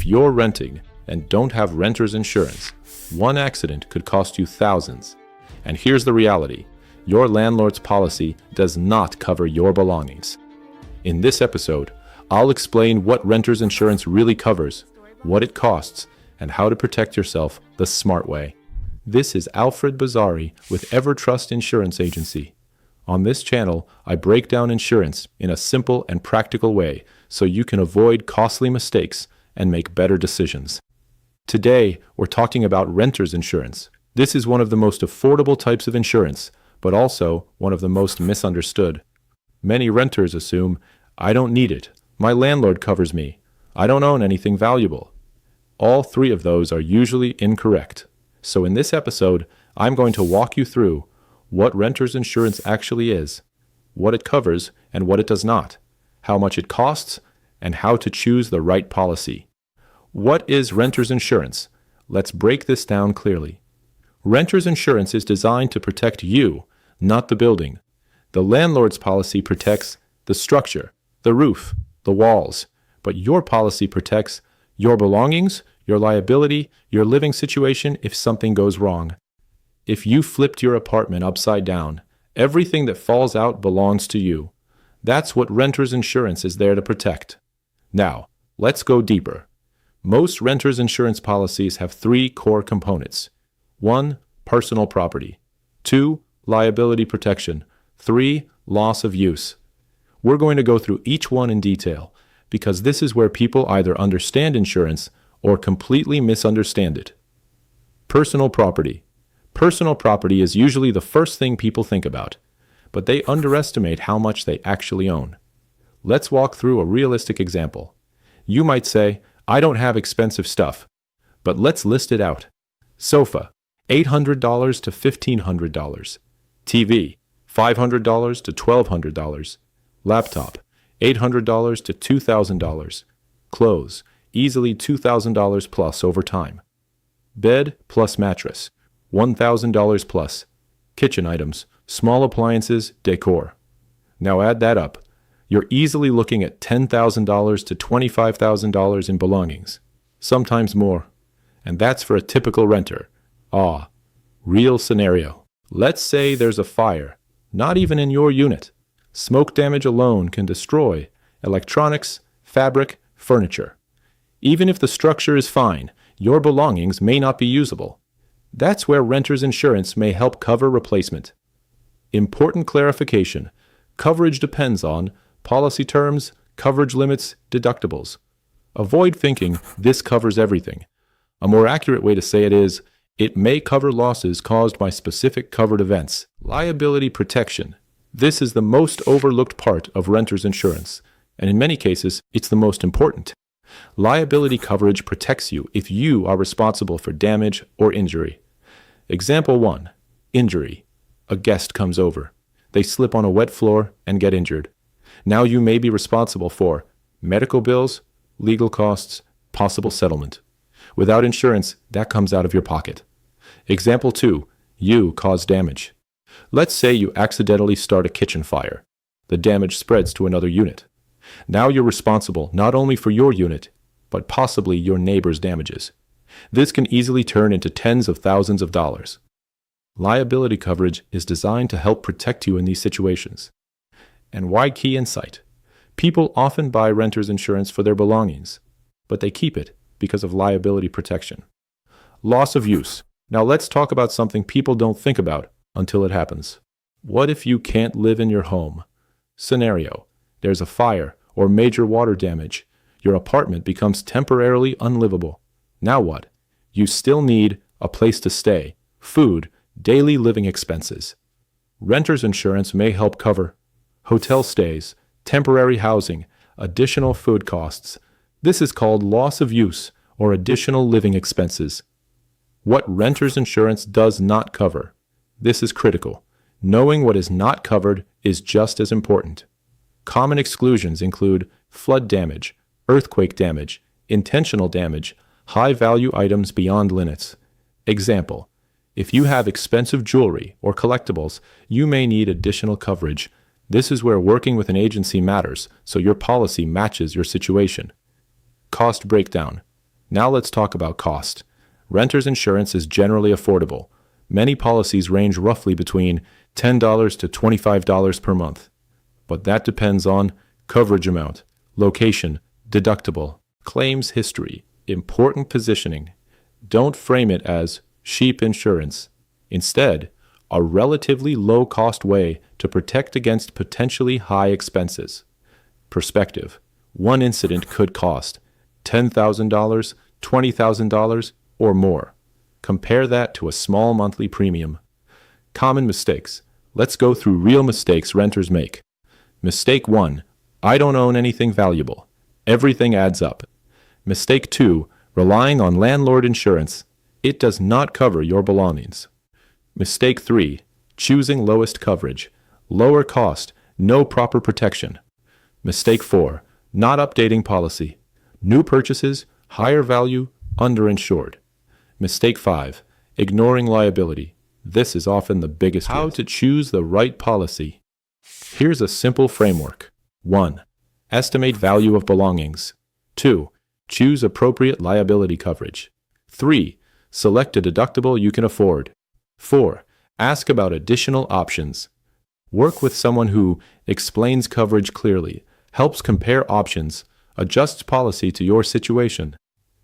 you're renting and don't have renter's insurance, one accident could cost you thousands. And here's the reality: your landlord's policy does not cover your belongings. In this episode, I'll explain what renter's insurance really covers, what it costs, and how to protect yourself the smart way. This is Alfred Bazzari with Evertrust Insurance Agency. On this channel, I break down insurance in a simple and practical way so you can avoid costly mistakes and make better decisions. Today, we're talking about renter's insurance. This is one of the most affordable types of insurance, but also one of the most misunderstood. Many renters assume, I don't need it. My landlord covers me. I don't own anything valuable. All three of those are usually incorrect. So in this episode, I'm going to walk you through what renter's insurance actually is, what it covers and what it does not, how much it costs, and how to choose the right policy. What is renter's insurance? Let's break this down clearly. Renter's insurance is designed to protect you, not the building. The landlord's policy protects the structure, the roof, the walls, but your policy protects your belongings, your liability, your living situation if something goes wrong. If you flipped your apartment upside down, everything that falls out belongs to you. That's what renter's insurance is there to protect. Now, let's go deeper. Most renter's insurance policies have three core components. 1. Personal property. 2. Liability protection. 3. Loss of use. We're going to go through each one in detail because this is where people either understand insurance or completely misunderstand it. Personal property. Personal property is usually the first thing people think about, but they underestimate how much they actually own. Let's walk through a realistic example. You might say, I don't have expensive stuff, but let's list it out. Sofa, $800 to $1,500. TV, $500 to $1,200. Laptop, $800 to $2,000. Clothes, easily $2,000 plus over time. Bed plus mattress, $1,000 plus. Kitchen items, small appliances, decor. Now add that up. You're easily looking at $10,000 to $25,000 in belongings, sometimes more. And that's for a typical renter. Real scenario. Let's say there's a fire, not even in your unit. Smoke damage alone can destroy electronics, fabric, furniture. Even if the structure is fine, your belongings may not be usable. That's where renter's insurance may help cover replacement. Important clarification. Coverage depends on policy terms, coverage limits, deductibles. Avoid thinking this covers everything. A more accurate way to say it is, it may cover losses caused by specific covered events. Liability protection. This is the most overlooked part of renter's insurance, and in many cases, it's the most important. Liability coverage protects you if you are responsible for damage or injury. Example 1. Injury. A guest comes over. They slip on a wet floor and get injured. Now you may be responsible for medical bills, legal costs, possible settlement. Without insurance, that comes out of your pocket. Example 2. You cause damage. Let's say you accidentally start a kitchen fire. The damage spreads to another unit. Now you're responsible not only for your unit, but possibly your neighbor's damages. This can easily turn into tens of thousands of dollars. Liability coverage is designed to help protect you in these situations. And why key insight? People often buy renter's insurance for their belongings, but they keep it because of liability protection. Loss of use. Now let's talk about something people don't think about until it happens. What if you can't live in your home? Scenario. There's a fire or major water damage. Your apartment becomes temporarily unlivable. Now what? You still need a place to stay, food, daily living expenses. Renter's insurance may help cover hotel stays, temporary housing, additional food costs. This is called loss of use or additional living expenses. What renter's insurance does not cover. This is critical. Knowing what is not covered is just as important. Common exclusions include flood damage, earthquake damage, intentional damage, high-value items beyond limits. Example, if you have expensive jewelry or collectibles, you may need additional coverage. This is where working with an agency matters, so your policy matches your situation. Cost breakdown. Now let's talk about cost. Renter's insurance is generally affordable. Many policies range roughly between $10 to $25 per month. But that depends on coverage amount, location, deductible, claims history, important positioning. Don't frame it as cheap insurance. Instead, a relatively low-cost way to protect against potentially high expenses. Perspective. One incident could cost $10,000, $20,000, or more. Compare that to a small monthly premium. Common mistakes. Let's go through real mistakes renters make. Mistake 1. I don't own anything valuable. Everything adds up. Mistake 2. Relying on landlord insurance. It does not cover your belongings. Mistake 3. Choosing lowest coverage. Lower cost, no proper protection. Mistake 4. Not updating policy. New purchases, higher value, underinsured. Mistake 5. Ignoring liability. This is often the biggest risk. How to choose the right policy. Here's a simple framework. 1. Estimate value of belongings. 2. Choose appropriate liability coverage. 3. Select a deductible you can afford. 4. Ask about additional options. Work with someone who explains coverage clearly, helps compare options, adjusts policy to your situation.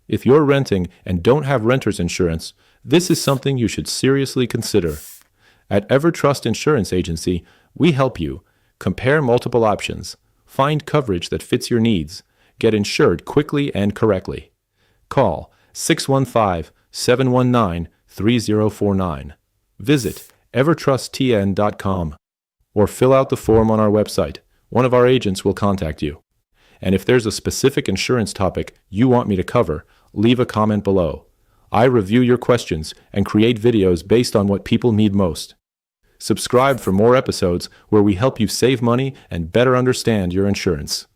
If you're renting and don't have renter's insurance, this is something you should seriously consider. At Evertrust Insurance Agency, we help you compare multiple options, find coverage that fits your needs, get insured quickly and correctly. Call 615-719-3049. Visit evertrusttn.com or fill out the form on our website. One of our agents will contact you. And if there's a specific insurance topic you want me to cover, leave a comment below. I review your questions and create videos based on what people need most. Subscribe for more episodes where we help you save money and better understand your insurance.